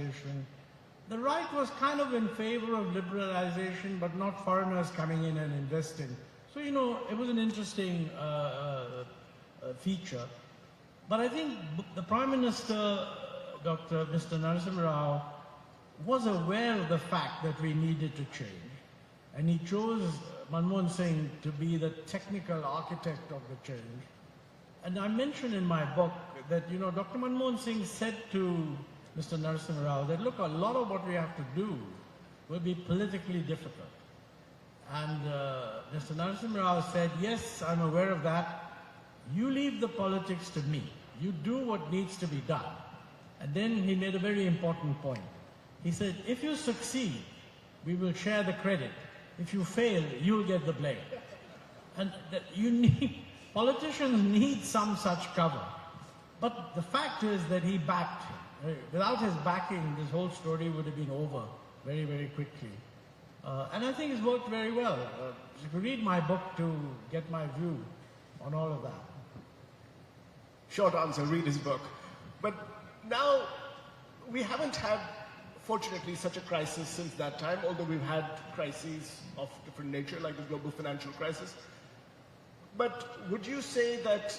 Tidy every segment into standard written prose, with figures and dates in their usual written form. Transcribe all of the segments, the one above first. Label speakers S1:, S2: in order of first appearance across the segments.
S1: liberalization. The right was kind of in favor of liberalization, but not foreigners coming in and investing. So, you know, it was an interesting feature. But I think the Prime Minister, Mr. Narasimha Rao, was aware of the fact that we needed to change. And he chose Manmohan Singh to be the technical architect of the change. And I mentioned in my book that, you know, Dr. Manmohan Singh said to Mr. Narasimha Rao that, look, a lot of what we have to do will be politically difficult. And Mr. Narasimha Rao said, yes, I'm aware of that. You leave the politics to me. You do what needs to be done. And then he made a very important point. He said, if you succeed, we will share the credit. If you fail, you'll get the blame. And politicians need some such cover. But the fact is that he backed him. Without his backing, this whole story would have been over very, very quickly. And I think it's worked very well. You can read my book to get my view on all of that.
S2: Short answer, read his book. But now, we haven't had, fortunately, such a crisis since that time, although we've had crises of different nature, like the global financial crisis. But would you say that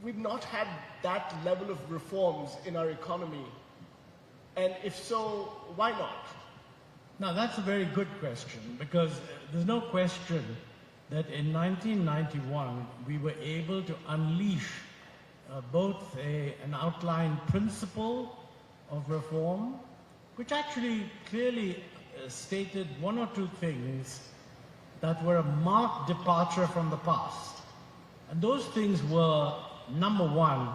S2: we've not had that level of reforms in our economy? And if so, why not?
S1: Now, that's a very good question, because there's no question that in 1991, we were able to unleash both an outline principle of reform, which actually clearly stated one or two things that were a marked departure from the past. And those things were, number one,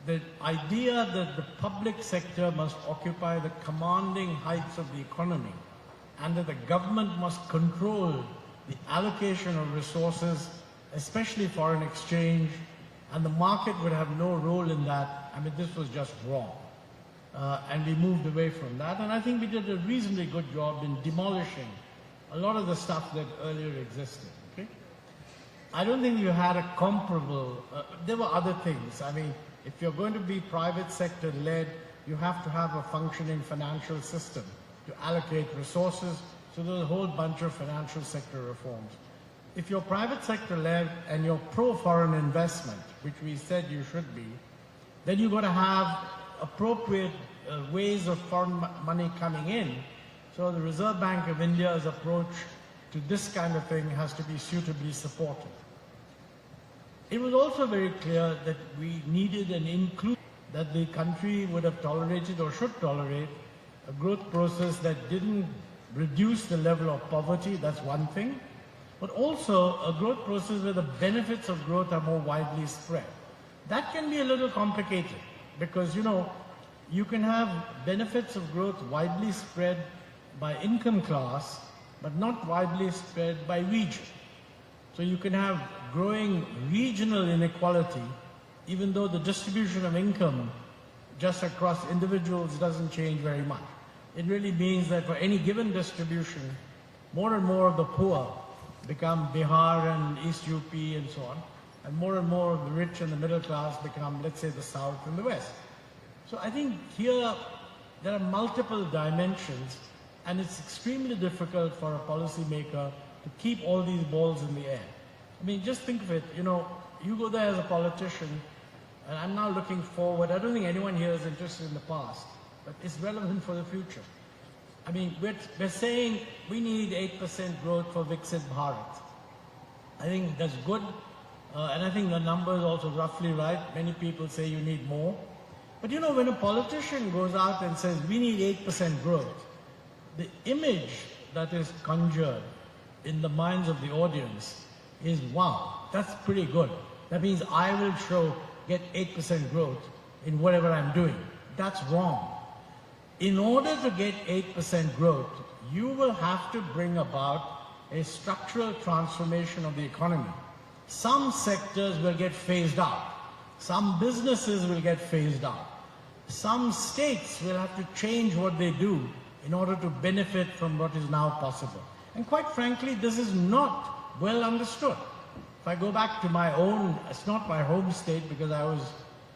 S1: the idea that the public sector must occupy the commanding heights of the economy and that the government must control the allocation of resources, especially foreign exchange, and the market would have no role in that. I mean, this was just wrong. And we moved away from that. And I think we did a reasonably good job in demolishing a lot of the stuff that earlier existed. Okay? I don't think you had a comparable, there were other things. I mean, if you're going to be private sector led, you have to have a functioning financial system to allocate resources. So there's a whole bunch of financial sector reforms. If you're private sector led and you're pro-foreign investment, which we said you should be, then you've got to have appropriate ways of foreign money coming in. So the Reserve Bank of India's approach to this kind of thing has to be suitably supported. It was also very clear that we needed an inclusion, that the country would have tolerated or should tolerate a growth process that didn't reduce the level of poverty, that's one thing, but also a growth process where the benefits of growth are more widely spread. That can be a little complicated because, you know, you can have benefits of growth widely spread by income class, but not widely spread by region. So you can have growing regional inequality, even though the distribution of income just across individuals doesn't change very much. It really means that for any given distribution, more and more of the poor become Bihar and East UP and so on, and more of the rich and the middle class become, let's say, the South and the West. So I think here there are multiple dimensions, and it's extremely difficult for a policymaker to keep all these balls in the air. I mean, just think of it, you know, you go there as a politician, and I'm now looking forward. I don't think anyone here is interested in the past, but it's relevant for the future. I mean, we're saying we need 8% growth for Viksit Bharat. I think that's good, and I think the number is also roughly right. Many people say you need more. But you know, when a politician goes out and says we need 8% growth, the image that is conjured in the minds of the audience is, wow, that's pretty good. That means I will get 8% growth in whatever I'm doing. That's wrong. In order to get 8% growth, you will have to bring about a structural transformation of the economy. Some sectors will get phased out. Some businesses will get phased out. Some states will have to change what they do in order to benefit from what is now possible. And quite frankly, this is not well understood. If I go back to my own, it's not my home state because I was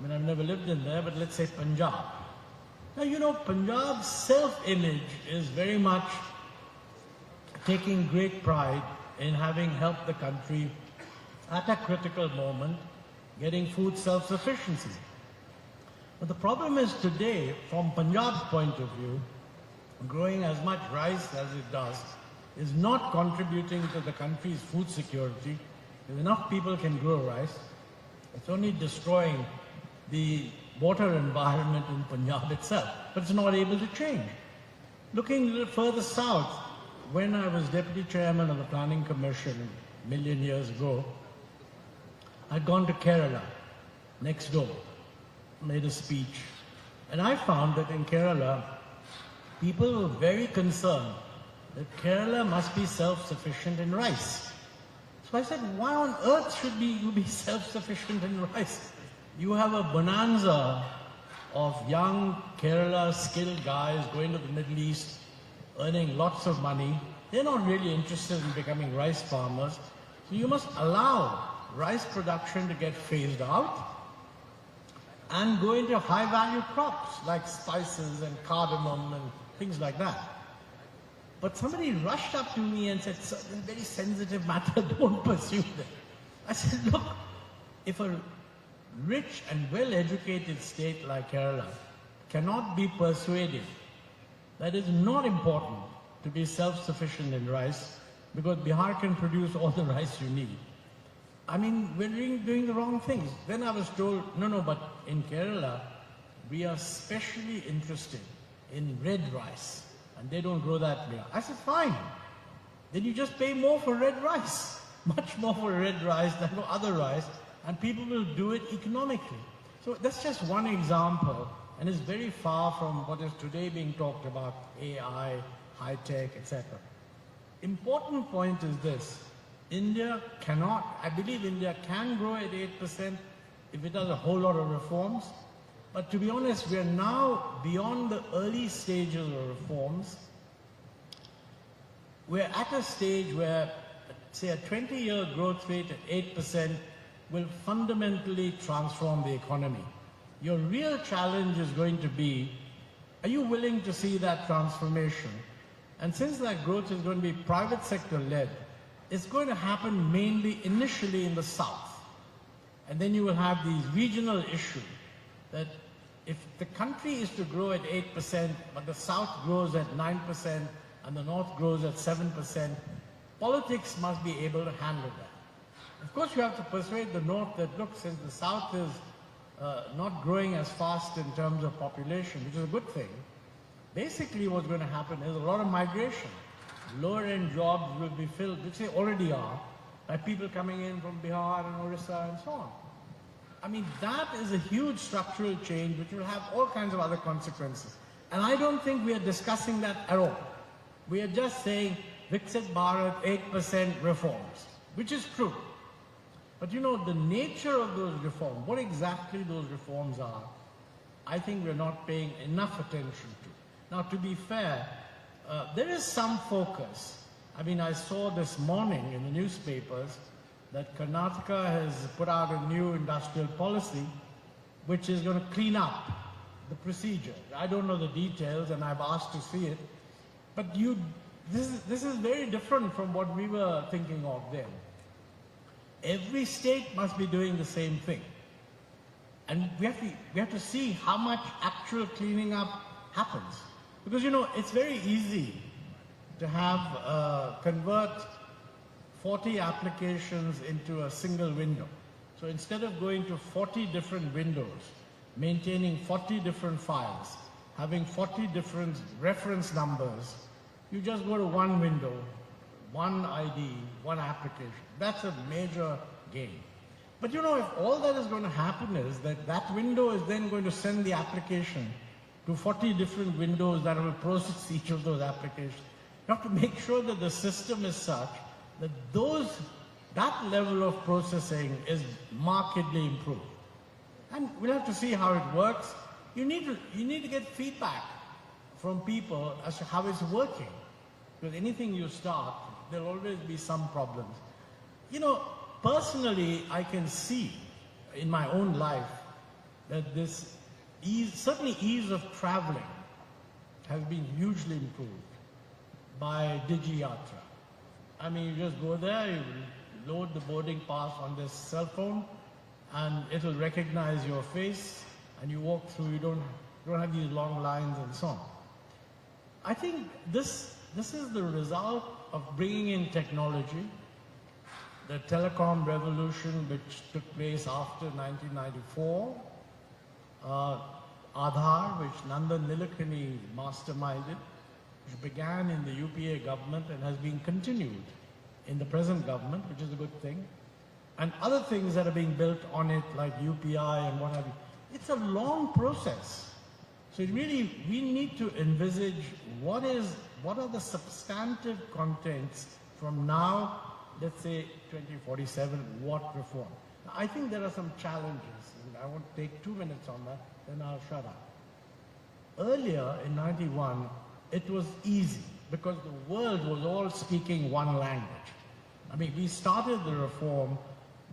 S1: I mean, I've never lived in there, but let's say Punjab. Now, you know, Punjab's self-image is very much taking great pride in having helped the country at a critical moment, getting food self-sufficiency. But the problem is today, from Punjab's point of view, growing as much rice as it does is not contributing to the country's food security. If enough people can grow rice, it's only destroying the water environment in Punjab itself, but it's not able to change. Looking a little further south, when I was deputy chairman of the Planning Commission a million years ago, I'd gone to Kerala, next door, made a speech, and I found that in Kerala, people were very concerned that Kerala must be self-sufficient in rice. So I said, why on earth should you be self-sufficient in rice? You have a bonanza of young Kerala skilled guys going to the Middle East, earning lots of money. They're not really interested in becoming rice farmers. So you must allow rice production to get phased out and go into high-value crops like spices and cardamom and things like that. But somebody rushed up to me and said, "Sir, this is a very sensitive matter, don't pursue that." I said, look, if a rich and well-educated state like Kerala cannot be persuaded that it's not important to be self-sufficient in rice because Bihar can produce all the rice you need, I mean, we're doing the wrong things. Then I was told, no, but in Kerala, we are specially interested in red rice, and they don't grow that here. I said, fine. Then you just pay more for red rice, much more for red rice than for other rice, and people will do it economically. So that's just one example, and it's very far from what is today being talked about, AI, high-tech, etc. Important point is this. India cannot, I believe India can grow at 8% if it does a whole lot of reforms. But to be honest, we are now beyond the early stages of reforms. We're at a stage where, say, a 20-year growth rate at 8% will fundamentally transform the economy. Your real challenge is going to be, are you willing to see that transformation? And since that growth is going to be private sector led, it's going to happen mainly initially in the south. And then you will have these regional issues that if the country is to grow at 8%, but the south grows at 9% and the north grows at 7%, politics must be able to handle that. Of course, you have to persuade the north that, look, since the south is not growing as fast in terms of population, which is a good thing, basically what's going to happen is a lot of migration. Lower-end jobs will be filled, which they already are, by people coming in from Bihar and Orissa and so on. I mean, that is a huge structural change which will have all kinds of other consequences. And I don't think we are discussing that at all. We are just saying, Viksit Bharat, 8% reforms, which is true. But you know, the nature of those reforms, what exactly those reforms are, I think we're not paying enough attention to. Now, to be fair, there is some focus. I mean, I saw this morning in the newspapers that Karnataka has put out a new industrial policy which is going to clean up the procedure. I don't know the details and I've asked to see it. But this is very different from what we were thinking of then. Every state must be doing the same thing. And we have to see how much actual cleaning up happens. Because, you know, it's very easy to have convert 40 applications into a single window. So instead of going to 40 different windows, maintaining 40 different files, having 40 different reference numbers, you just go to one window, one ID, one application. That's a major gain. But you know, if all that is going to happen is that that window is then going to send the application to 40 different windows that will process each of those applications. You have to make sure that the system is such that that level of processing is markedly improved. And we'll have to see how it works. You need to get feedback from people as to how it's working. Because anything you start, there'll always be some problems. You know, personally, I can see in my own life that this certainly ease of traveling has been hugely improved by DigiYatra. I mean, you just go there, you load the boarding pass on this cell phone, and it'll recognize your face, and you walk through. You don't have these long lines and so on. I think this is the result of bringing in technology, the telecom revolution which took place after 1994, Aadhaar, which Nandan Nilekani masterminded, which began in the UPA government and has been continued in the present government, which is a good thing, and other things that are being built on it like UPI and what have you. It's a long process. So really, we need to envisage what are the substantive contents from now, let's say 2047, what reform. Now, I think there are some challenges, and I won't take 2 minutes on that, then I'll shut up. Earlier in 91, it was easy because the world was all speaking one language. I mean, we started the reform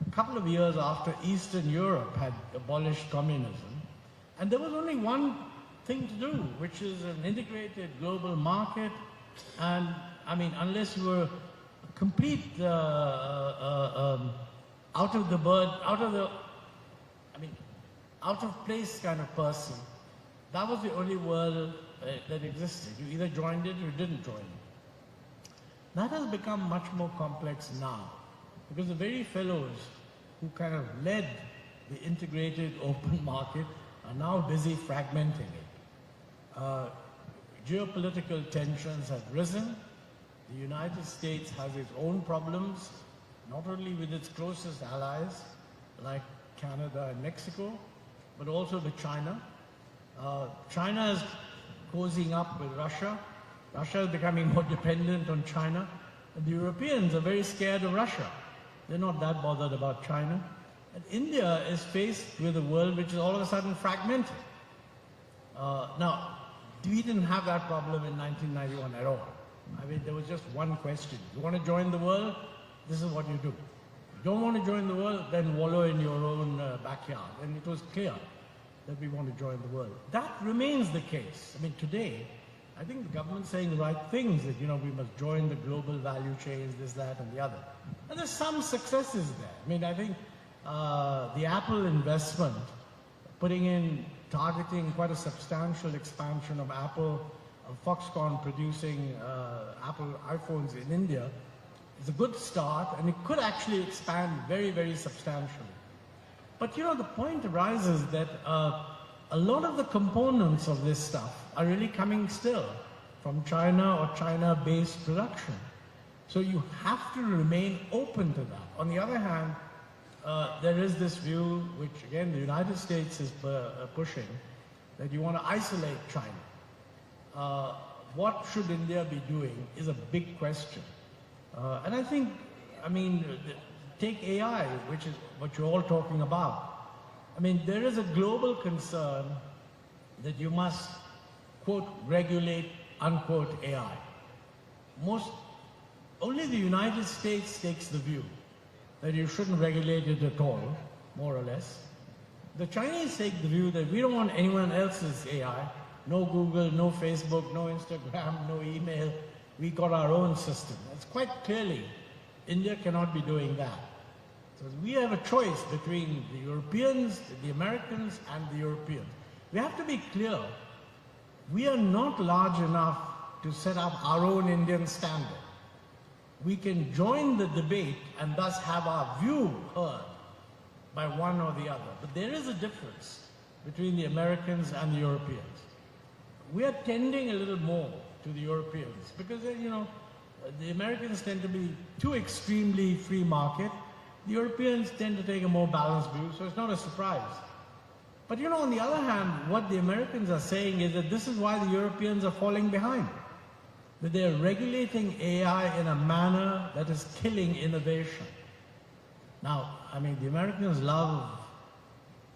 S1: a couple of years after Eastern Europe had abolished communism, and there was only one thing to do, which is an integrated global market. And I mean, unless you were a complete out of place kind of person, that was the only world that existed. You either joined it or you didn't join it. That has become much more complex now, because the very fellows who kind of led the integrated open market are now busy fragmenting it. Geopolitical tensions have risen. The United States has its own problems, not only with its closest allies like Canada and Mexico, but also with China. China is cozying up with Russia. Russia is becoming more dependent on China. And the Europeans are very scared of Russia. They're not that bothered about China. And India is faced with a world which is all of a sudden fragmented. Now, we didn't have that problem in 1991 at all. I mean, there was just one question. You want to join the world? This is what you do. You don't want to join the world? Then wallow in your own backyard. And it was clear that we want to join the world. That remains the case. I mean, today, I think the government's saying the right things, that, we must join the global value chains, this, that, and the other. And there's some successes there. I mean, I think the Apple investment, targeting quite a substantial expansion of Apple, Foxconn producing Apple iPhones in India, is a good start, and it could actually expand very, very substantially. But the point arises that a lot of the components of this stuff are really coming still from China or China-based production. So you have to remain open to that. On the other hand, there is this view, which again the United States is pushing, that you want to isolate China. What should India be doing is a big question. And I think, take AI, which is what you're all talking about. I mean, there is a global concern that you must, quote, regulate, unquote, AI. Only the United States takes the view that you shouldn't regulate it at all, more or less. The Chinese take the view that we don't want anyone else's AI. No Google, no Facebook, no Instagram, no email. We got our own system. It's quite clearly, India cannot be doing that. So we have a choice between the Europeans, the Americans, and the Europeans. We have to be clear. We are not large enough to set up our own Indian standard. We can join the debate and thus have our view heard by one or the other. But there is a difference between the Americans and the Europeans. We are tending a little more to the Europeans because, the Americans tend to be too extremely free market. The Europeans tend to take a more balanced view, so it's not a surprise. But, on the other hand, what the Americans are saying is that this is why the Europeans are falling behind. That they're regulating AI in a manner that is killing innovation. Now, the Americans love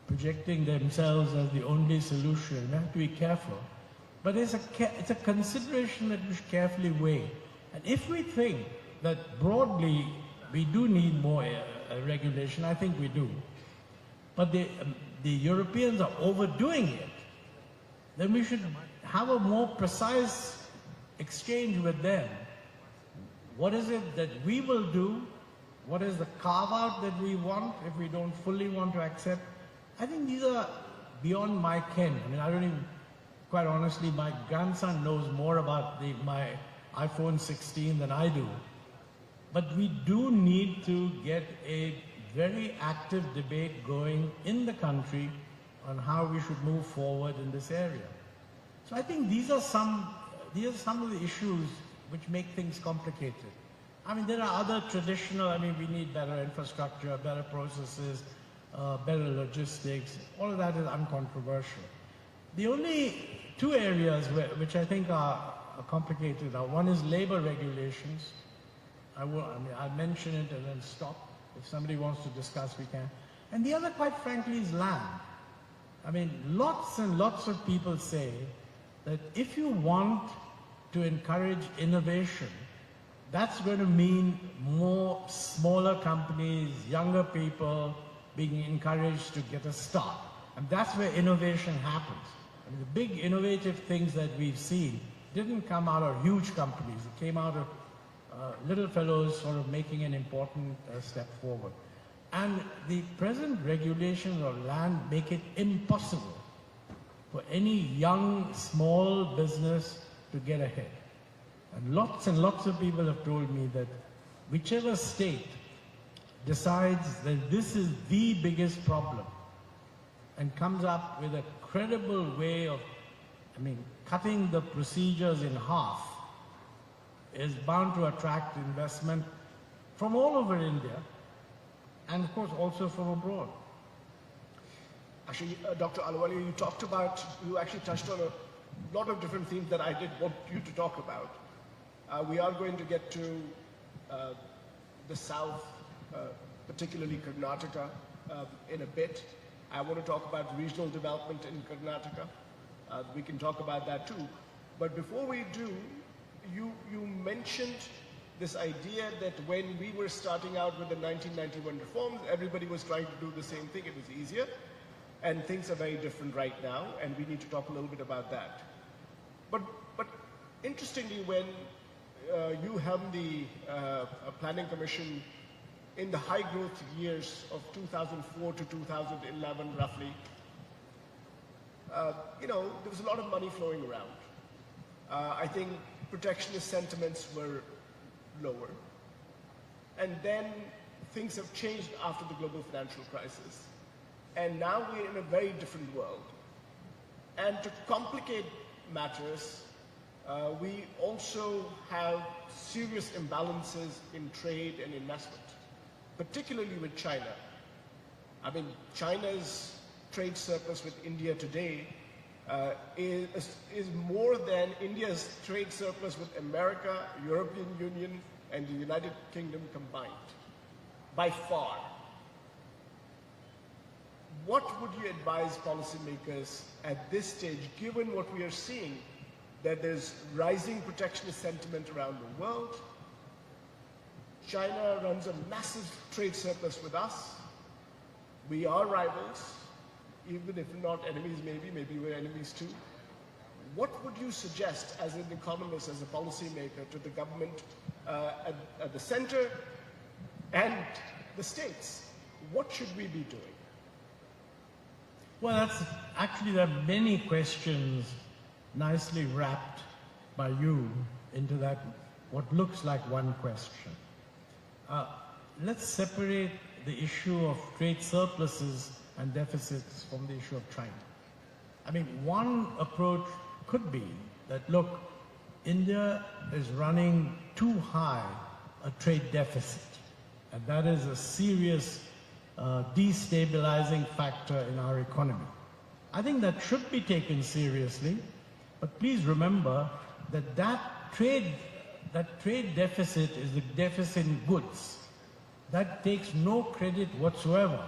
S1: projecting themselves as the only solution. We have to be careful. But it's a consideration that we should carefully weigh. And if we think that broadly we do need more regulation, I think we do. But the Europeans are overdoing it, then we should have a more precise exchange with them. What is it that we will do? What is the carve-out that we want if we don't fully want to accept? I think these are beyond my ken. I mean, I don't even, quite honestly, my grandson knows more about my iPhone 16 than I do. But we do need to get a very active debate going in the country on how we should move forward in this area. So I think these are some of the issues which make things complicated. I mean, there are other traditional, I mean, we need better infrastructure, better processes, better logistics. All of that is uncontroversial. The only two areas which I think are complicated are, one is labor regulations. I'll mention it and then stop. If somebody wants to discuss, we can. And the other, quite frankly, is land. I mean, lots and lots of people say that if you want to encourage innovation, that's going to mean more smaller companies, younger people being encouraged to get a start. And that's where innovation happens. I mean, the big innovative things that we've seen didn't come out of huge companies. It came out of little fellows sort of making an important step forward. And the present regulations of land make it impossible for any young, small business to get ahead. And lots of people have told me that whichever state decides that this is the biggest problem and comes up with a credible way of, cutting the procedures in half, is bound to attract investment from all over India and, of course, also from abroad.
S2: Actually, Dr. Ahluwalia, you actually touched on a lot of different themes that I did want you to talk about. We are going to get to the South, particularly Karnataka, in a bit. I want to talk about regional development in Karnataka. We can talk about that too. But before we do, you mentioned this idea that when we were starting out with the 1991 reforms, everybody was trying to do the same thing. It was easier. And things are very different right now, and we need to talk a little bit about that. But interestingly, when you helmed the Planning Commission in the high growth years of 2004 to 2011, roughly, there was a lot of money flowing around. I think protectionist sentiments were lower. And then things have changed after the global financial crisis. And now we're in a very different world. And to complicate matters, we also have serious imbalances in trade and investment, particularly with China. I mean, China's trade surplus with India today is more than India's trade surplus with America, European Union, and the United Kingdom combined, by far. What would you advise policymakers at this stage, given what we are seeing, that there's rising protectionist sentiment around the world? China runs a massive trade surplus with us. We are rivals, even if not enemies maybe we're enemies too. What would you suggest as an economist, as a policymaker, to the government at the center and the states? What should we be doing?
S1: Well, there are many questions nicely wrapped by you into that, what looks like one question. Let's separate the issue of trade surpluses and deficits from the issue of China. I mean, one approach could be that, look, India is running too high a trade deficit, and that is a serious destabilizing factor in our economy. I think that should be taken seriously, but please remember that trade deficit is the deficit in goods. That takes no credit whatsoever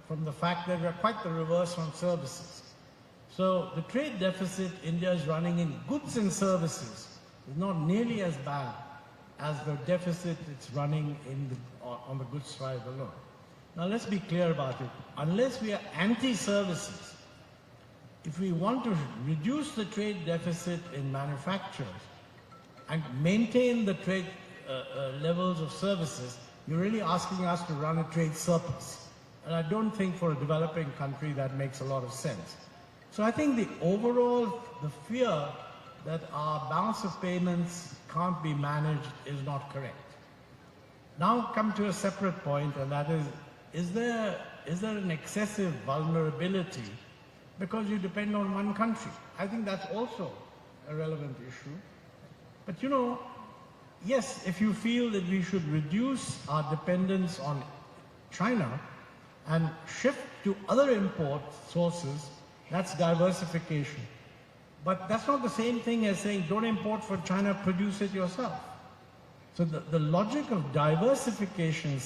S1: from the fact that we're quite the reverse on services. So the trade deficit India is running in goods and services is not nearly as bad as the deficit it's running on the goods side alone. Now let's be clear about it. Unless we are anti-services, if we want to reduce the trade deficit in manufacturers and maintain the trade levels of services, you're really asking us to run a trade surplus. And I don't think for a developing country that makes a lot of sense. So I think the fear that our balance of payments can't be managed is not correct. Now come to a separate point, and that is there an excessive vulnerability because you depend on one country? I think that's also a relevant issue. But you know, yes, if you feel that we should reduce our dependence on China and shift to other import sources, that's diversification. But that's not the same thing as saying don't import from China, produce it yourself. So the logic of diversification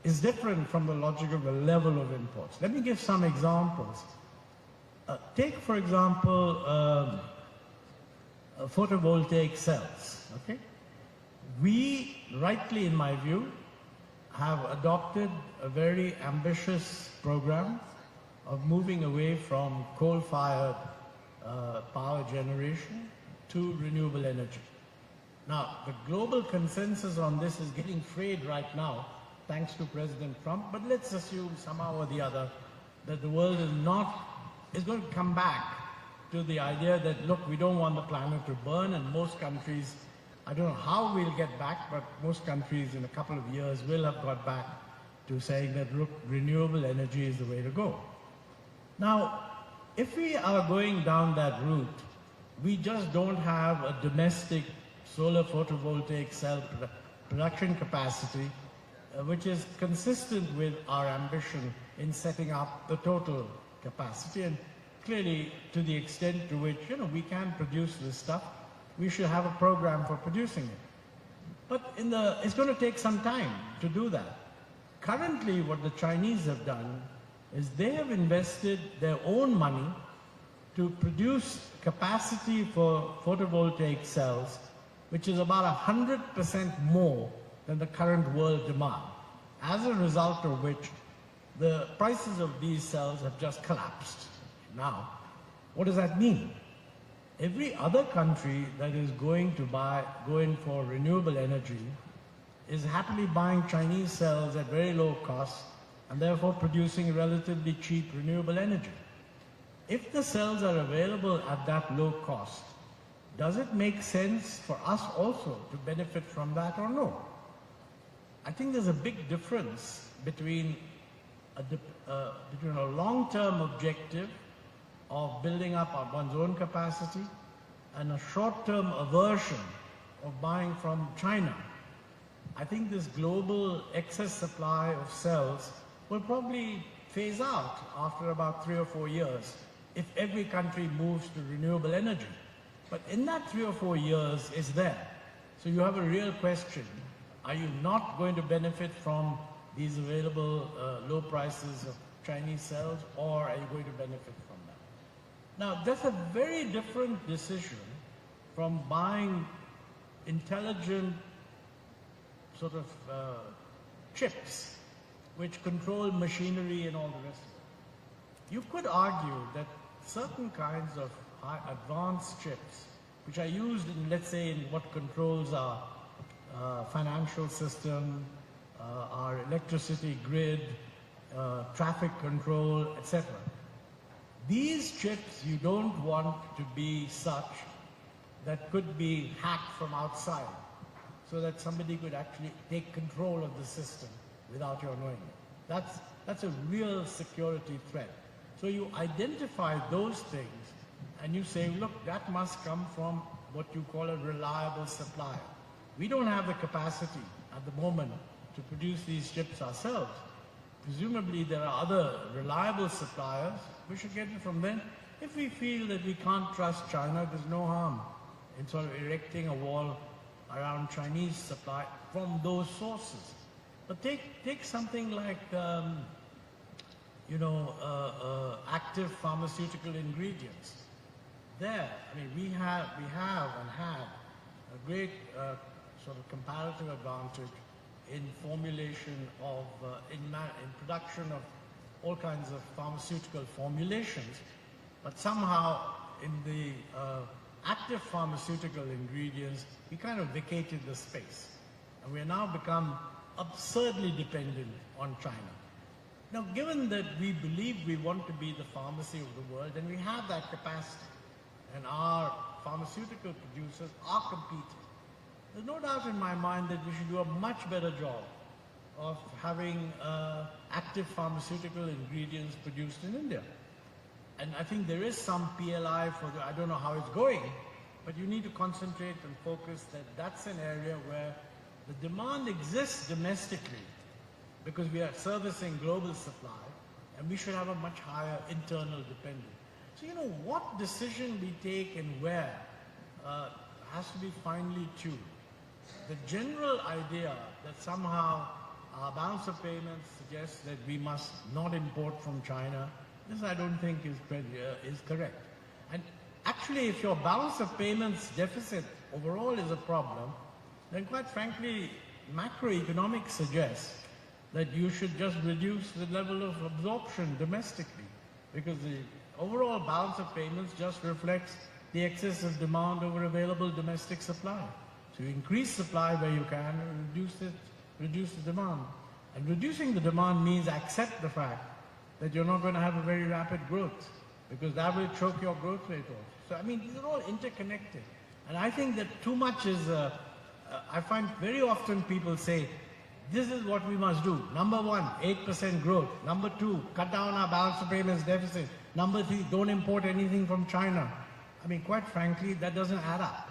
S1: is different from the logic of the level of imports. Let me give some examples. Take, for example, photovoltaic cells. Okay? We, rightly in my view, have adopted a very ambitious program of moving away from coal-fired power generation to renewable energy. Now, the global consensus on this is getting frayed right now, thanks to President Trump, but let's assume somehow or the other that the world is going to come back to the idea that, look, we don't want the planet to burn, and most countries, I don't know how we'll get back, but most countries in a couple of years will have got back to saying that, look, renewable energy is the way to go. Now, if we are going down that route, we just don't have a domestic solar photovoltaic cell production capacity, which is consistent with our ambition in setting up the total capacity. And clearly, to the extent to which we can produce this stuff, we should have a program for producing it. But it's going to take some time to do that. Currently, what the Chinese have done is they have invested their own money to produce capacity for photovoltaic cells, which is about 100% more than the current world demand, as a result of which the prices of these cells have just collapsed. Now, what does that mean? Every other country that is going for renewable energy is happily buying Chinese cells at very low cost and therefore producing relatively cheap renewable energy. If the cells are available at that low cost, does it make sense for us also to benefit from that or no? I think there's a big difference between a long-term objective of building up one's own capacity and a short-term aversion of buying from China. I think this global excess supply of cells will probably phase out after about 3 or 4 years if every country moves to renewable energy. But in that 3 or 4 years, it's there. So you have a real question. Are you not going to benefit from these available low prices of Chinese cells, or are you going to benefit from that? Now, that's a very different decision from buying intelligent sort of chips which control machinery and all the rest of it. You could argue that certain kinds of advanced chips, which are used in, let's say, in what controls our financial system, our electricity grid, traffic control, etc. These chips you don't want to be such that could be hacked from outside, so that somebody could actually take control of the system without your knowing it. That's a real security threat. So you identify those things and you say, look, that must come from what you call a reliable supplier. We don't have the capacity at the moment to produce these chips ourselves. Presumably there are other reliable suppliers. We should get it from them. If we feel that we can't trust China, there's no harm in sort of erecting a wall around Chinese supply from those sources. But take something like, active pharmaceutical ingredients. There, I mean, we have and had a great sort of comparative advantage in formulation of, in production of all kinds of pharmaceutical formulations, but somehow in the active pharmaceutical ingredients, we kind of vacated the space. And we have now become absurdly dependent on China. Now, given that we believe we want to be the pharmacy of the world, and we have that capacity, and our pharmaceutical producers are competing, there's no doubt in my mind that we should do a much better job of having active pharmaceutical ingredients produced in India. And I think there is some PLI for I don't know how it's going, but you need to concentrate and focus that that's an area where the demand exists domestically because we are servicing global supply, and we should have a much higher internal dependence. So, you know, what decision we take and where has to be finely tuned. The general idea that somehow our balance of payments suggests that we must not import from China, this I don't think is correct. And actually, if your balance of payments deficit overall is a problem, then quite frankly, macroeconomics suggests that you should just reduce the level of absorption domestically, because the overall balance of payments just reflects the excess of demand over available domestic supply. So you increase supply where you can and reduce the demand. And reducing the demand means accept the fact that you're not going to have a very rapid growth, because that will choke your growth rate off. So I mean, these are all interconnected. And I think that too much is, I find very often people say, this is what we must do. Number one, 8% growth. Number two, cut down our balance of payments deficit. Number three, don't import anything from China. I mean, quite frankly, that doesn't add up.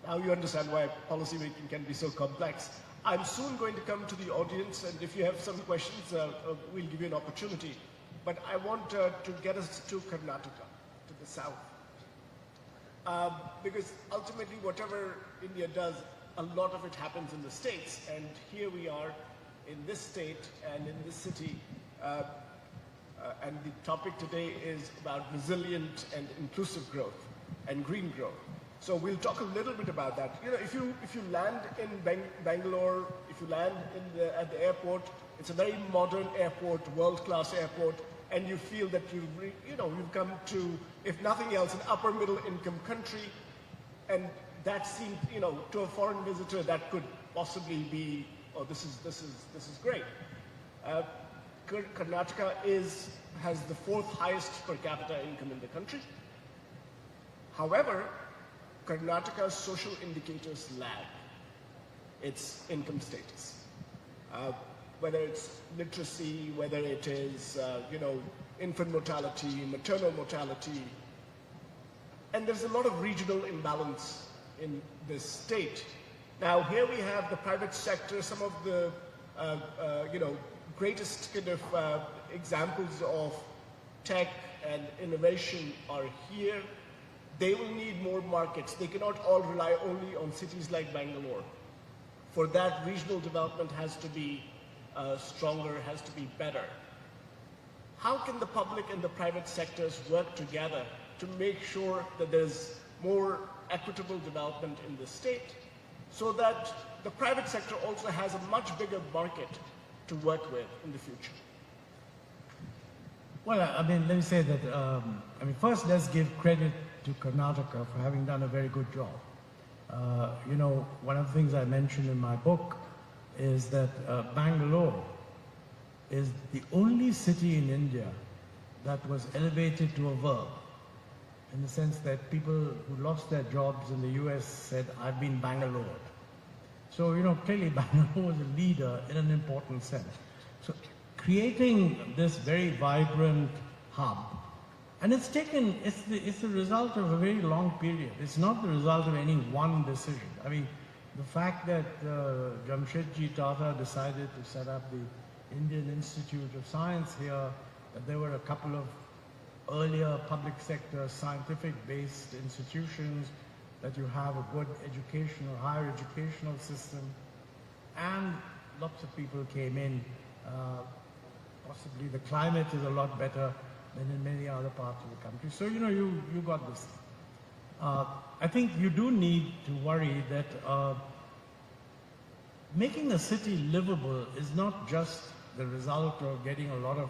S2: Now you understand why policy making can be so complex. I'm soon going to come to the audience, and if you have some questions, we'll give you an opportunity. But I want to get us to Karnataka, to the south. Because ultimately, whatever India does, a lot of it happens in the states. And here we are in this state and in this city. And the topic today is about resilient and inclusive growth and green growth. So we'll talk a little bit about that. You know, if you land in Bangalore, if you land at the airport, it's a very modern airport, world-class airport, and you feel that you've come to, if nothing else, an upper middle income country, and that seemed, to a foreign visitor, that could possibly be, oh, this is great. Karnataka has the fourth highest per capita income in the country. However, Karnataka's social indicators lag its income status. Whether it's literacy, whether it is, infant mortality, maternal mortality. And there's a lot of regional imbalance in this state. Now, here we have the private sector, some of the, greatest kind of examples of tech and innovation are here. They will need more markets. They cannot all rely only on cities like Bangalore. For that, regional development has to be stronger, has to be better. How can the public and the private sectors work together to make sure that there's more equitable development in the state, so that the private sector also has a much bigger market to work with in the future?
S1: Well, I mean, let me say that, first let's give credit to Karnataka for having done a very good job. One of the things I mentioned in my book is that Bangalore is the only city in India that was elevated to a verb, in the sense that people who lost their jobs in the US said, I've been Bangalored. So, clearly Bangalore was a leader in an important sense. So creating this very vibrant hub, and it's the result of a very long period. It's not the result of any one decision. I mean, the fact that Jamshedji Tata decided to set up the Indian Institute of Science here, that there were a couple of earlier public sector scientific-based institutions, that you have a good higher educational system, and lots of people came in. Possibly the climate is a lot better than in many other parts of the country. So, you got this. I think you do need to worry that making a city livable is not just the result of getting a lot of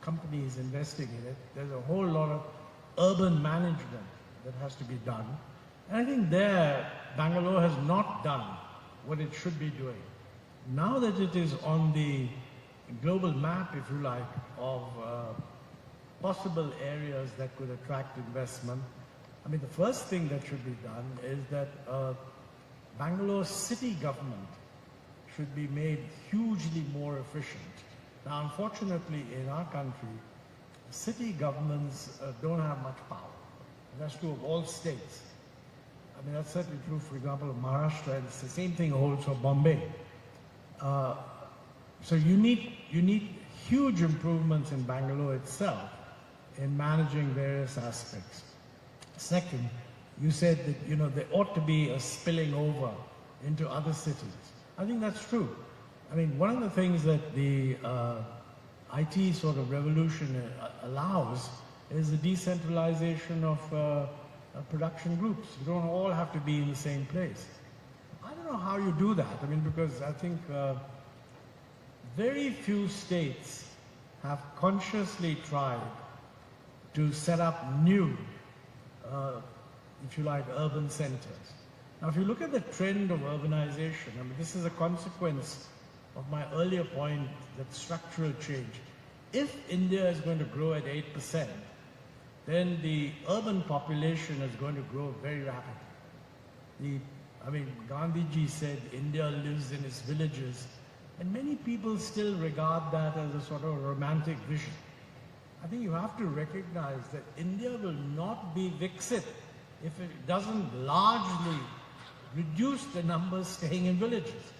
S1: companies investing in it. There's a whole lot of urban management that has to be done. And I think there, Bangalore has not done what it should be doing. Now that it is on the global map, if you like, of possible areas that could attract investment, I mean, the first thing that should be done is that Bangalore city government should be made hugely more efficient. Now, unfortunately, in our country, city governments don't have much power. And that's true of all states. I mean, that's certainly true, for example, of Maharashtra, and it's the same thing holds for Bombay. So you need huge improvements in Bangalore itself in managing various aspects. Second, you said that, there ought to be a spilling over into other cities. I think that's true. I mean, one of the things that the IT sort of revolution allows is the decentralization of production groups. You don't all have to be in the same place. I don't know how you do that. I mean, because I think very few states have consciously tried to set up new, if you like, urban centers. Now, if you look at the trend of urbanization, I mean, this is a consequence of my earlier point that structural change. If India is going to grow at 8%, then the urban population is going to grow very rapidly. Gandhiji said India lives in its villages, and many people still regard that as a sort of romantic vision. I think you have to recognize that India will not be Viksit if it doesn't largely reduce the numbers staying in villages.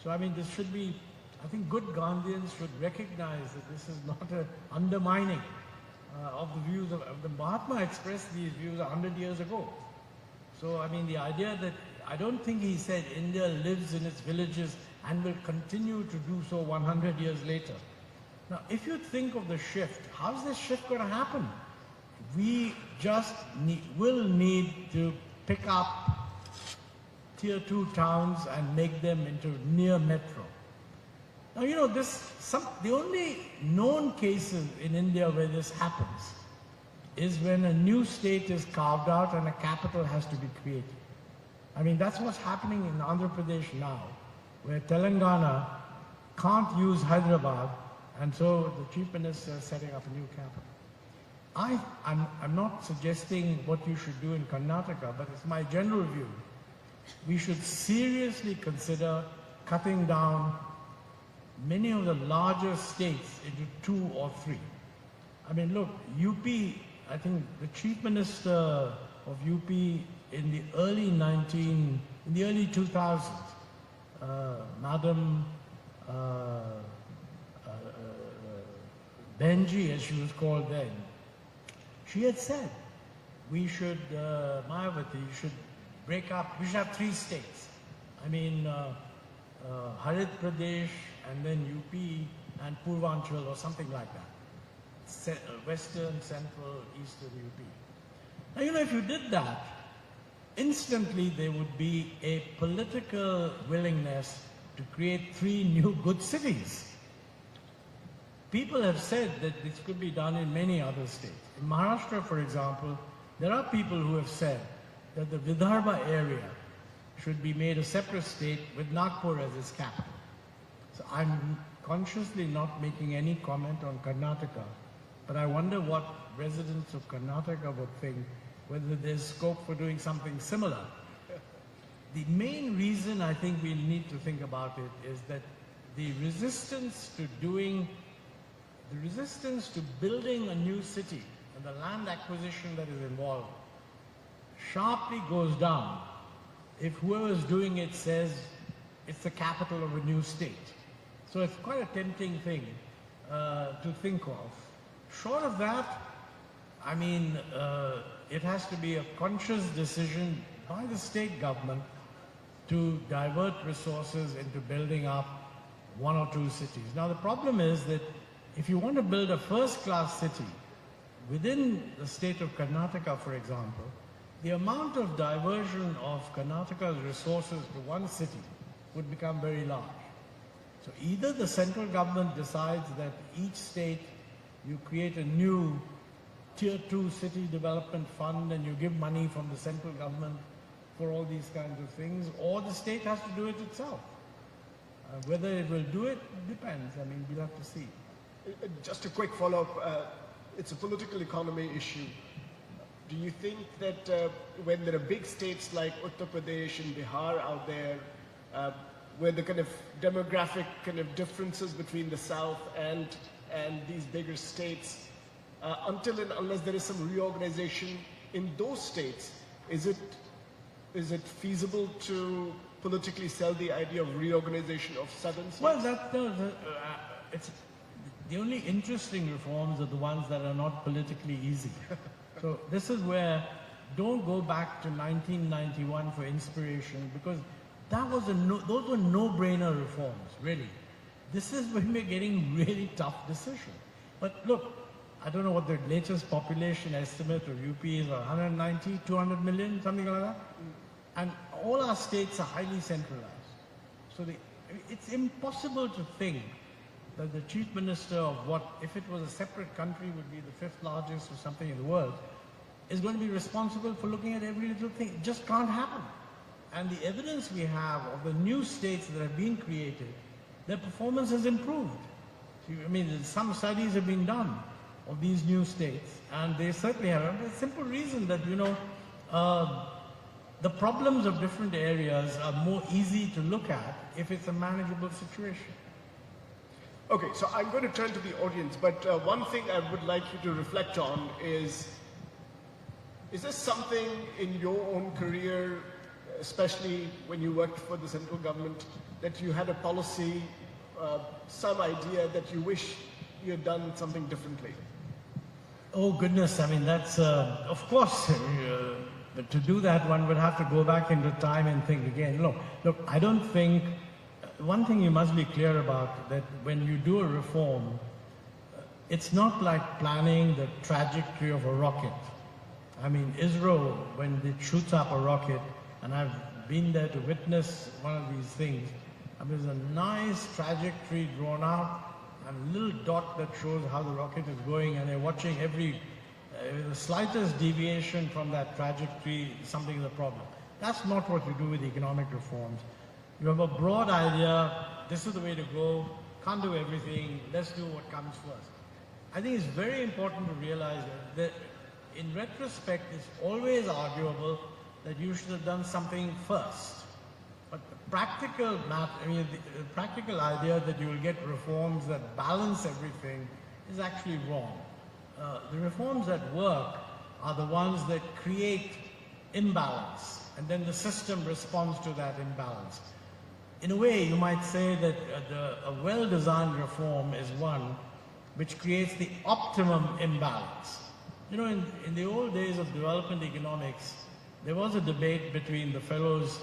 S1: So, I mean, this should be, I think good Gandhians should recognize that this is not an undermining of the views of the Mahatma expressed these views 100 years ago. So, I mean, the idea that, I don't think he said India lives in its villages and will continue to do so 100 years later. Now, if you think of the shift, how's this shift going to happen? We just will need to pick up tier 2 towns and make them into near metro. Now, the only known cases in India where this happens is when a new state is carved out and a capital has to be created. I mean, that's what's happening in Andhra Pradesh now, where Telangana can't use Hyderabad, and so the Chief Minister is setting up a new capital. I'm not suggesting what you should do in Karnataka, but it's my general view. We should seriously consider cutting down many of the larger states into 2 or 3. I mean, look, UP, I think the Chief Minister of UP in the early 2000s, Madam Benji, as she was called then, she had said we should, Mayawati, should break up, we should have 3 states. I mean, Harit Pradesh, and then UP and Purvanchal or something like that. Western, Central, Eastern UP. Now, if you did that, instantly there would be a political willingness to create 3 new good cities. People have said that this could be done in many other states. In Maharashtra, for example, there are people who have said that the Vidarbha area should be made a separate state with Nagpur as its capital. So I'm consciously not making any comment on Karnataka, but I wonder what residents of Karnataka would think, whether there's scope for doing something similar. The main reason I think we need to think about it is that the resistance to building a new city and the land acquisition that is involved sharply goes down if whoever's doing it says it's the capital of a new state. So it's quite a tempting thing to think of. Short of that, I mean, it has to be a conscious decision by the state government to divert resources into building up 1 or 2 cities. Now, the problem is that if you want to build a first-class city within the state of Karnataka, for example, the amount of diversion of Karnataka's resources to one city would become very large. So either the central government decides that each state, you create a new Tier 2 city development fund and you give money from the central government for all these kinds of things, or the state has to do it itself. Whether it will do it depends. I mean, we'll have to see.
S2: Just a quick follow-up. It's a political economy issue. Do you think that when there are big states like Uttar Pradesh and Bihar out there, where the kind of demographic kind of differences between the south and these bigger states, until and unless there is some reorganization in those states, is it feasible to politically sell the idea of reorganization of southern states?
S1: Well, it's the only interesting reforms are the ones that are not politically easy. So this is where, don't go back to 1991 for inspiration, because those were no-brainer reforms, really. This is when we're getting really tough decisions. But look, I don't know what the latest population estimate of UP is, 190, 200 million, something like that. And all our states are highly centralized. So it's impossible to think that the chief minister of what, if it was a separate country, would be the 5th largest or something in the world, is going to be responsible for looking at every little thing. It just can't happen. And the evidence we have of the new states that have been created, their performance has improved. I mean, some studies have been done of these new states, and they certainly have. A simple reason that, the problems of different areas are more easy to look at if it's a manageable situation.
S2: Okay, so I'm going to turn to the audience, but one thing I would like you to reflect on is there something in your own career, especially when you worked for the central government, that you had a policy, some idea that you wish you had done something differently?
S1: Oh goodness, I mean that's, of course, but to do that one would have to go back into time and think again. Look, I don't think, one thing you must be clear about, that when you do a reform, it's not like planning the trajectory of a rocket. I mean, ISRO, when it shoots up a rocket, and I've been there to witness one of these things, and there's a nice trajectory drawn out, and a little dot that shows how the rocket is going, and they're watching the slightest deviation from that trajectory, something is a problem. That's not what you do with economic reforms. You have a broad idea, this is the way to go, can't do everything, let's do what comes first. I think it's very important to realize that in retrospect, it's always arguable that you should have done something first. But the practical idea that you will get reforms that balance everything is actually wrong. The reforms that work are the ones that create imbalance, and then the system responds to that imbalance. In a way, you might say that a well-designed reform is one which creates the optimum imbalance. In the old days of development economics, there was a debate between the fellows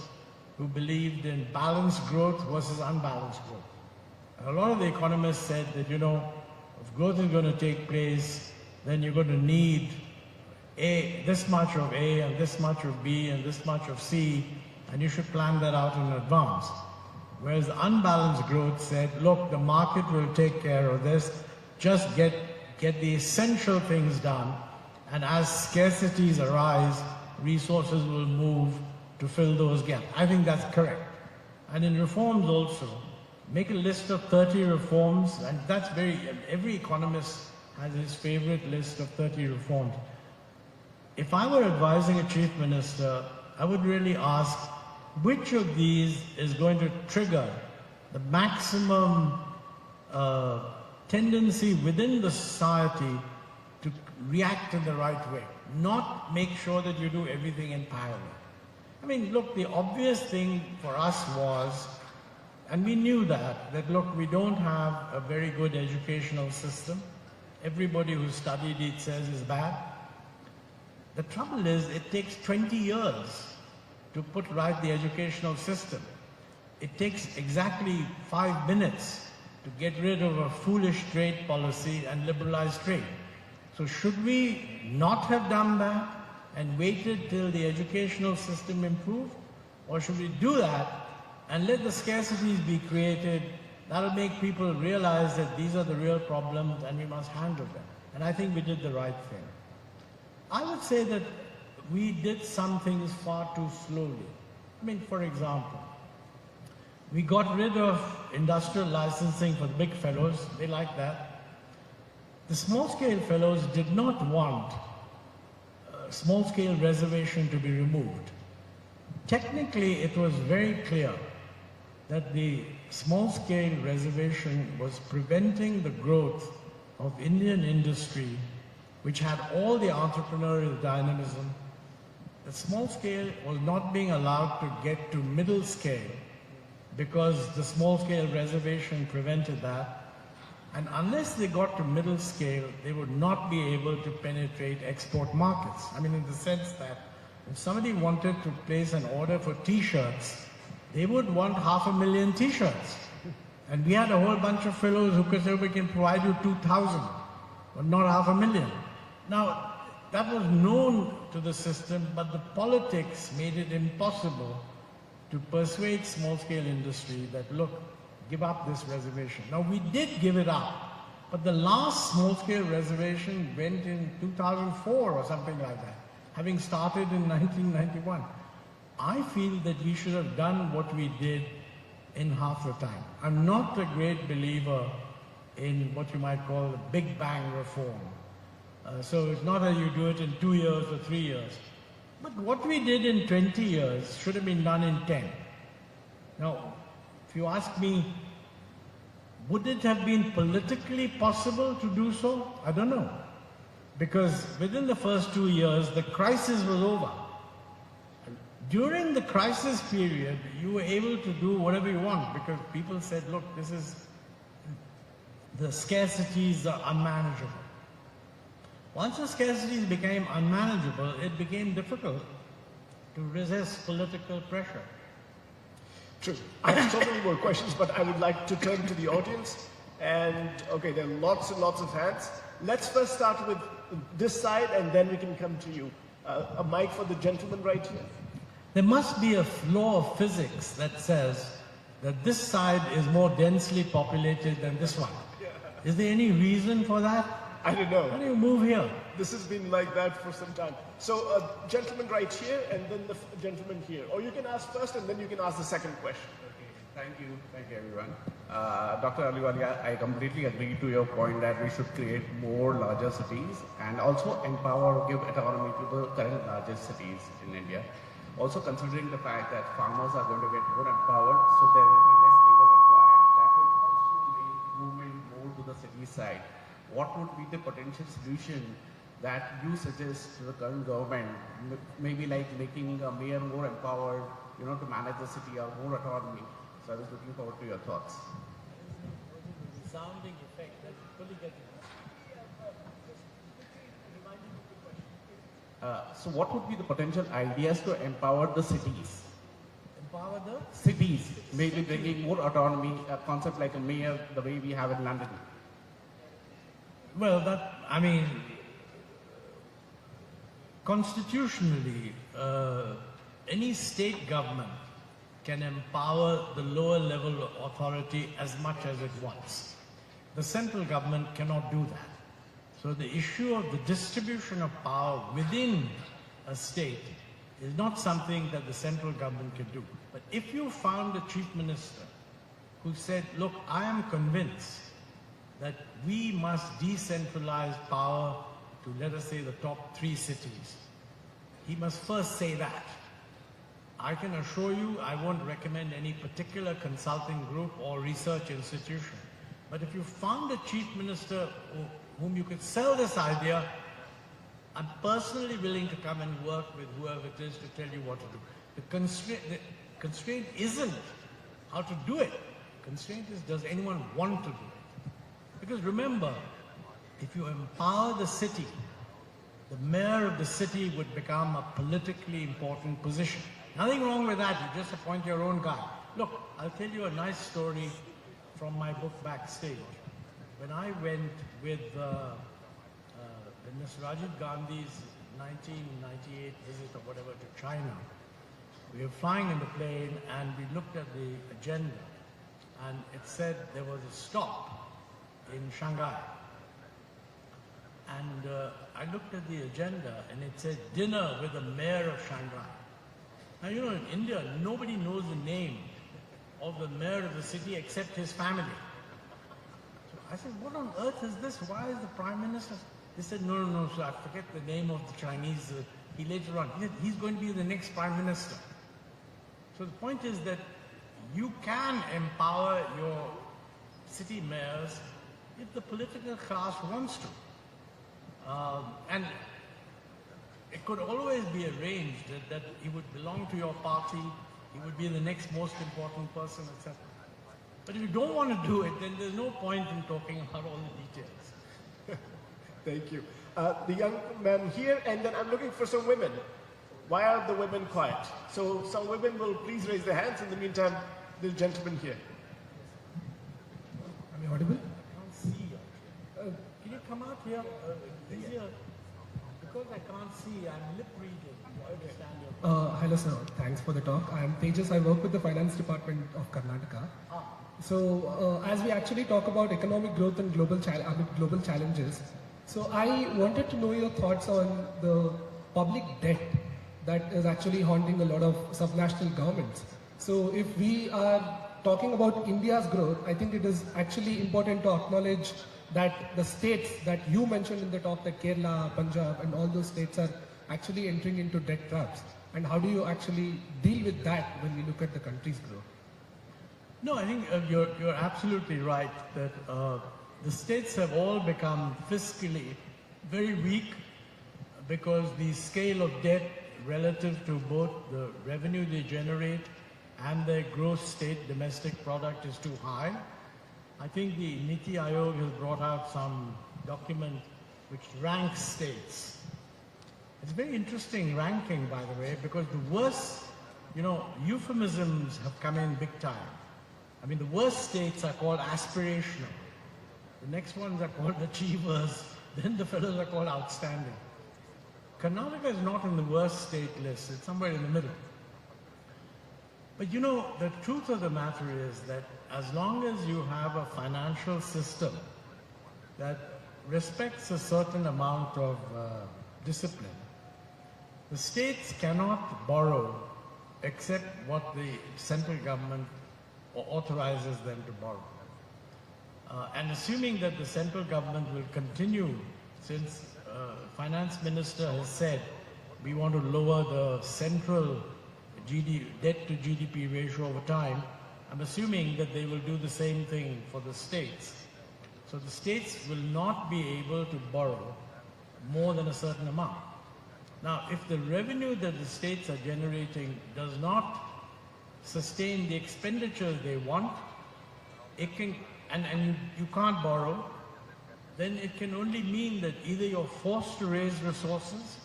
S1: who believed in balanced growth versus unbalanced growth. And a lot of the economists said that, if growth is going to take place, then you're going to need this much of A and this much of B and this much of C, and you should plan that out in advance. Whereas unbalanced growth said, look, the market will take care of this, just get the essential things done, and as scarcities arise, resources will move to fill those gaps. I think that's correct. And in reforms also, make a list of 30 reforms, and that's every economist has his favorite list of 30 reforms. If I were advising a chief minister, I would really ask, which of these is going to trigger the maximum tendency within the society to react in the right way, not make sure that you do everything in parallel. I mean, look, the obvious thing for us was, and we knew that look, we don't have a very good educational system. Everybody who studied it says is bad. The trouble is, it takes 20 years to put right the educational system. It takes exactly 5 minutes to get rid of a foolish trade policy and liberalize trade. So should we not have done that and waited till the educational system improved? Or should we do that and let the scarcities be created. That'll make people realize that these are the real problems and we must handle them. And I think we did the right thing. I would say that we did some things far too slowly. I mean, for example, we got rid of industrial licensing for the big fellows. They like that. The small-scale fellows did not want small-scale reservation to be removed. Technically, it was very clear that the small-scale reservation was preventing the growth of Indian industry, which had all the entrepreneurial dynamism. The small scale was not being allowed to get to middle scale because the small scale reservation prevented that. And unless they got to middle scale, they would not be able to penetrate export markets. I mean, in the sense that if somebody wanted to place an order for t-shirts, they would want 500,000 t-shirts. And we had a whole bunch of fellows who could say, we can provide you 2,000, but not 500,000. Now, that was known to the system, but the politics made it impossible to persuade small-scale industry that, look, give up this reservation. Now, we did give it up, but the last small-scale reservation went in 2004 or something like that, having started in 1991. I feel that we should have done what we did in half the time. I'm not a great believer in what you might call the Big Bang reform. So it's not that you do it in 2 years or 3 years. But what we did in 20 years should have been done in 10. Now, if you ask me, would it have been politically possible to do so? I don't know. Because within the first 2 years, the crisis was over. During the crisis period, you were able to do whatever you want because people said, look, the scarcities are unmanageable. Once the scarcities became unmanageable, it became difficult to resist political pressure.
S2: True. I have so many more questions, but I would like to turn to the audience. And okay, there are lots and lots of hands. Let's first start with this side and then we can come to you. A mic for the gentleman right here.
S1: There must be a law of physics that says that this side is more densely populated than this one. Is there any reason for that?
S2: I don't know.
S1: How do you move here?
S2: This has been like that for some time. So, gentleman right here and then the gentleman here. Or you can ask first and then you can ask the second question.
S3: Okay, thank you everyone. Dr. Ahluwalia, I completely agree to your point that we should create more larger cities and also give autonomy to the current largest cities in India. Also considering the fact that farmers are going to get more empowered, so there will be less labor required. That will also make movement more to the city side. What would be the potential solution that you suggest to the current government, maybe like making a mayor more empowered, to manage the city or more autonomy? So I was looking forward to your thoughts.
S1: The sounding effect that you fully get.
S3: So what would be the potential ideas to empower the cities?
S1: Empower the
S3: cities, maybe bringing more autonomy, a concept like a mayor, the way we have in London.
S1: Well, constitutionally, any state government can empower the lower level authority as much as it wants. The central government cannot do that. So the issue of the distribution of power within a state is not something that the central government can do. But if you found a chief minister who said, look, I am convinced that we must decentralize power to, let us say, the top 3 cities, he must first say that. I can assure you I won't recommend any particular consulting group or research institution. But if you found a chief minister whom you could sell this idea, I'm personally willing to come and work with whoever it is to tell you what to do. The constraint isn't how to do it. The constraint is, does anyone want to do it? Because remember, if you empower the city, the mayor of the city would become a politically important position. Nothing wrong with that, you just appoint your own guy. Look, I'll tell you a nice story from my book Backstage. When I went with Mr. Rajiv Gandhi's 1998 visit or whatever to China, We were flying in the plane and we looked at the agenda and it said there was a stop in Shanghai. And I looked at the agenda and it said dinner with the mayor of Shanghai. Now, you know, in India, nobody knows the name of the mayor of the city except his family. So I said, what on earth is this? Why is the prime minister? They said, no, sir, I forget the name of the Chinese. He later on, he said, he's going to be the next prime minister. So the point is that you can empower your city mayors if the political class wants to. And it could always be arranged that he would belong to your party, he would be the next most important person, etc. But if you don't want to do it, then there's no point in talking about all the details.
S2: Thank you. The young man here, and then I'm looking for some women. Why are the women quiet? So some women will please raise their hands. In the meantime, this gentleman here.
S4: Am I audible?
S1: I can't see you. Can you come out here? Easier. Because I can't see, I'm lip reading. I understand your
S4: Hello sir, thanks for the talk. I am Tejas, I work with the Finance Department of Karnataka. So as we actually talk about economic growth and global challenges, so I wanted to know your thoughts on the public debt that is actually haunting a lot of subnational governments. So if we are talking about India's growth, I think it is actually important to acknowledge that the states that you mentioned in the talk, like Kerala, Punjab, and all those states are actually entering into debt traps. And how do you actually deal with that when we look at the country's growth?
S1: No, I think you're absolutely right that the states have all become fiscally very weak because the scale of debt relative to both the revenue they generate and their gross state domestic product is too high. I think the Niti Aayog has brought out some document which ranks states. It's a very interesting ranking, by the way, because the worst, euphemisms have come in big time. I mean, the worst states are called aspirational. The next ones are called achievers. Then the fellows are called outstanding. Karnataka is not in the worst state list. It's somewhere in the middle. But the truth of the matter is that as long as you have a financial system that respects a certain amount of discipline, the states cannot borrow except what the central government authorizes them to borrow. And assuming that the central government will continue, since Finance Minister has said we want to lower the central debt to GDP ratio over time, I'm assuming that they will do the same thing for the states. So the states will not be able to borrow more than a certain amount. Now, if the revenue that the states are generating does not sustain the expenditures they want, it can, and you can't borrow, then it can only mean that either you're forced to raise resources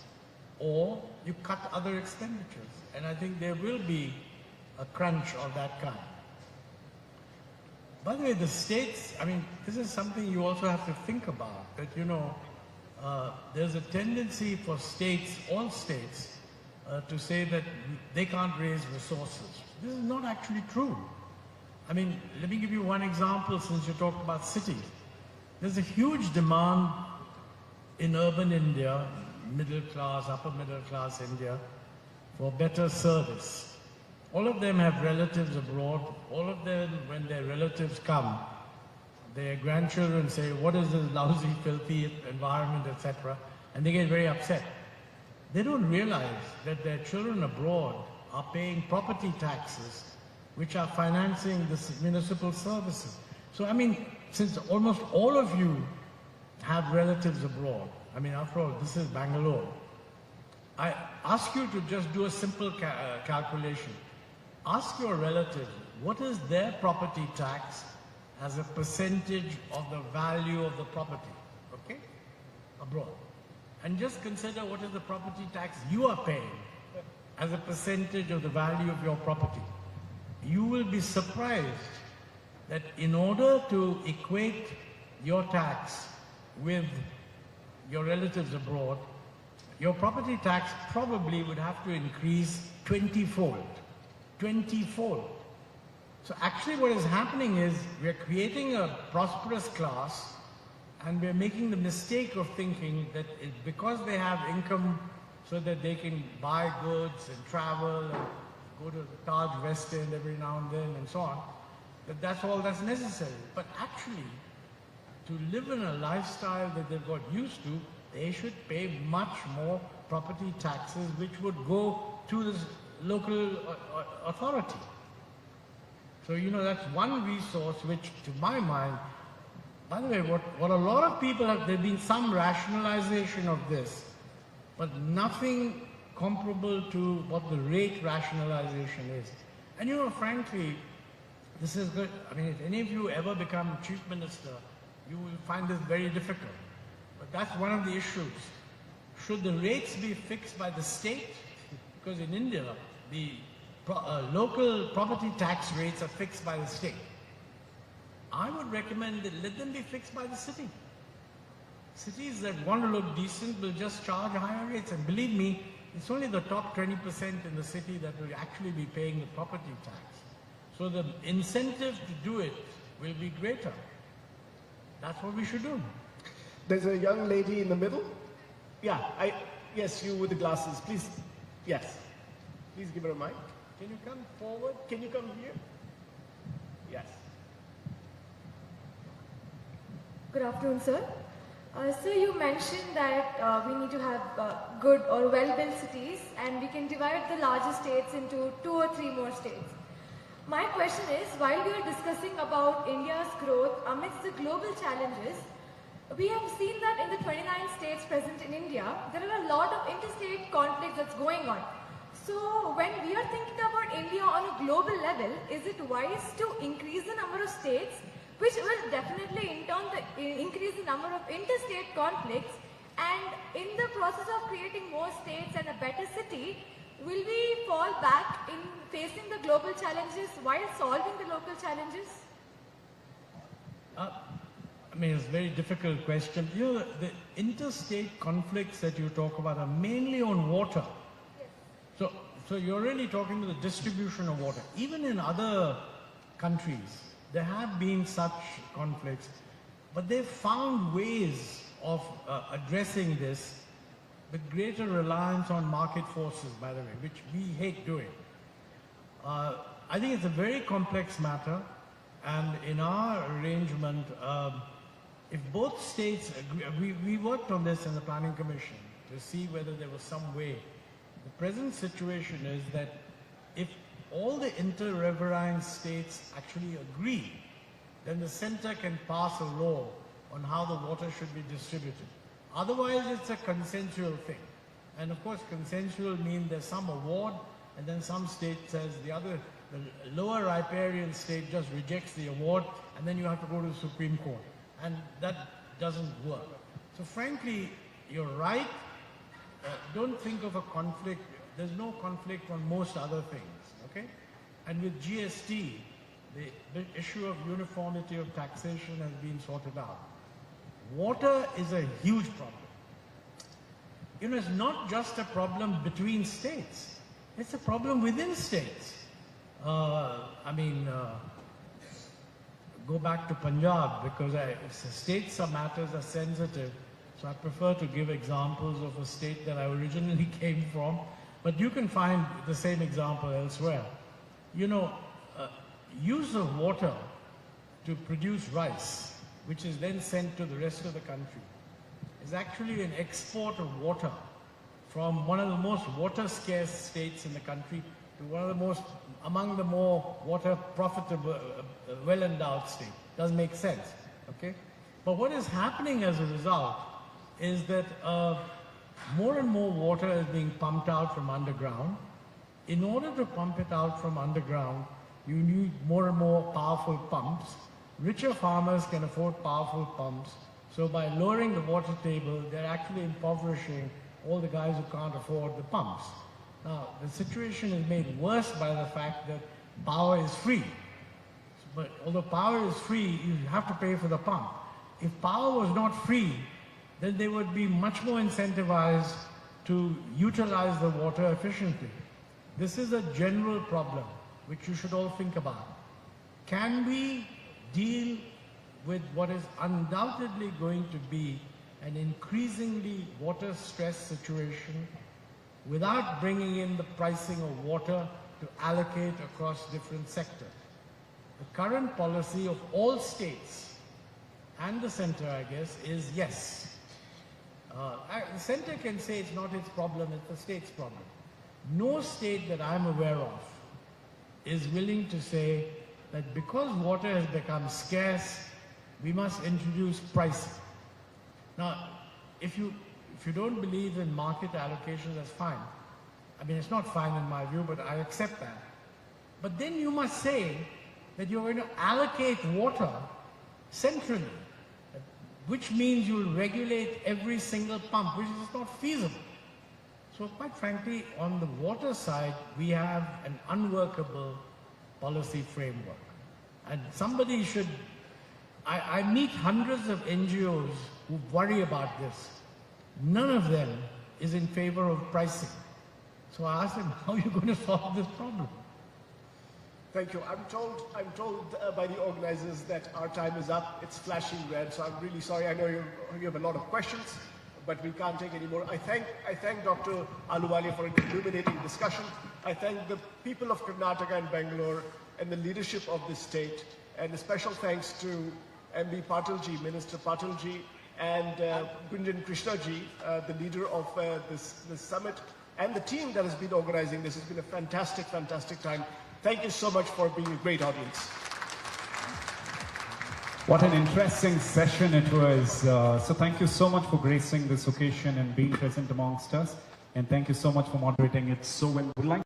S1: or you cut other expenditures. And I think there will be a crunch of that kind. By the way, the states, this is something you also have to think about, that, there's a tendency for states, all states, to say that they can't raise resources. This is not actually true. Let me give you one example since you talked about cities. There's a huge demand in urban India, middle class, upper middle class India, for better service. All of them have relatives abroad. All of them, when their relatives come, their grandchildren say, what is this lousy, filthy environment, etc. And they get very upset. They don't realize that their children abroad are paying property taxes, which are financing the municipal services. So, since almost all of you have relatives abroad, after all, this is Bangalore, I ask you to just do a simple calculation. Ask your relatives, what is their property tax as a percentage of the value of the property, okay, abroad? And just consider what is the property tax you are paying as a percentage of the value of your property. You will be surprised that in order to equate your tax with your relatives abroad, your property tax probably would have to increase 20-fold. 20-fold. So actually what is happening is we're creating a prosperous class and we're making the mistake of thinking that because they have income so that they can buy goods and travel and go to the Taj West End every now and then and so on, that's all that's necessary. But actually, to live in a lifestyle that they've got used to, they should pay much more property taxes, which would go to the local authority. So, you know, that's one resource which, to my mind, by the way, what a lot of people have, there's been some rationalization of this, but nothing comparable to what the rate rationalization is. And you know, frankly, this is good. I mean, if any of you ever become chief minister, you will find this very difficult. But that's one of the issues. Should the rates be fixed by the state? Because in India, the local property tax rates are fixed by the state. I would recommend that let them be fixed by the city. Cities that want to look decent will just charge higher rates. And believe me, it's only the top 20% in the city that will actually be paying the property tax. So the incentive to do it will be greater. That's what we should do.
S2: There's a young lady in the middle. Yeah, yes, you with the glasses, please. Yes. Please give her a mic. Can you come forward? Can you come here? Yes.
S5: Good afternoon, sir. Sir, you mentioned that we need to have good or well-built cities, and we can divide the larger states into 2 or 3 more states. My question is, while we are discussing about India's growth amidst the global challenges, we have seen that in the 29 states present in India, there are a lot of interstate conflicts that's going on. So when we are thinking about India on a global level, is it wise to increase the number of states, which will definitely in turn increase the number of interstate conflicts, and in the process of creating more states and a better city, will we fall back in facing the global challenges while solving the local challenges?
S1: I mean, it's a very difficult question. You know, the interstate conflicts that you talk about are mainly on water. Yes. So you're really talking about the distribution of water. Even in other countries, there have been such conflicts, but they've found ways of addressing this with greater reliance on market forces, by the way, which we hate doing. I think it's a very complex matter, and in our arrangement, if both states agree, we worked on this in the Planning Commission to see whether there was some way. The present situation is that if all the inter-riverine states actually agree, then the center can pass a law on how the water should be distributed. Otherwise, it's a consensual thing. And of course, consensual means there's some award, and then some state says the lower riparian state just rejects the award, and then you have to go to the Supreme Court. And that doesn't work. So frankly, you're right. Don't think of a conflict. There's no conflict on most other things, okay? And with GST, the issue of uniformity of taxation has been sorted out. Water is a huge problem. You know, it's not just a problem between states. It's a problem within states. Go back to Punjab, because states are matters are sensitive. So I prefer to give examples of a state that I originally came from. But you can find the same example elsewhere. You know, use of water to produce rice, which is then sent to the rest of the country, is actually an export of water from one of the most water-scarce states in the country to one of the most, among the more water-profitable, well-endowed states. Doesn't make sense, okay? But what is happening as a result is that more and more water is being pumped out from underground. In order to pump it out from underground, you need more and more powerful pumps. Richer farmers can afford powerful pumps. So by lowering the water table, they're actually impoverishing all the guys who can't afford the pumps. Now, the situation is made worse by the fact that power is free. But although power is free, you have to pay for the pump. If power was not free, then they would be much more incentivized to utilize the water efficiently. This is a general problem which you should all think about. Can we deal with what is undoubtedly going to be an increasingly water-stressed situation without bringing in the pricing of water to allocate across different sectors? The current policy of all states and the center, I guess, is yes. The center can say it's not its problem, it's the state's problem. No state that I'm aware of is willing to say that because water has become scarce, we must introduce pricing. Now, if you don't believe in market allocation, that's fine. I mean, it's not fine in my view, but I accept that. But then you must say that you're going to allocate water centrally, which means you'll regulate every single pump, which is not feasible. So quite frankly, on the water side, we have an unworkable policy framework. And somebody should, I meet hundreds of NGOs who worry about this. None of them is in favor of pricing. So I asked them, how are you going to solve this problem?
S2: Thank you. I'm told by the organizers that our time is up. It's flashing red, so I'm really sorry. I know you have a lot of questions, but we can't take any more. I thank Dr. Ahluwalia for an illuminating discussion. I thank the people of Karnataka and Bangalore and the leadership of this state. And a special thanks to MB Patil Minister Patil and Gunjan Krishna the leader of this summit, and the team that has been organizing this. It's been a fantastic, fantastic time. Thank you so much for being a great audience.
S6: What an interesting session it was. So thank you so much for gracing this occasion and being present amongst us. And thank you so much for moderating it so well. Would like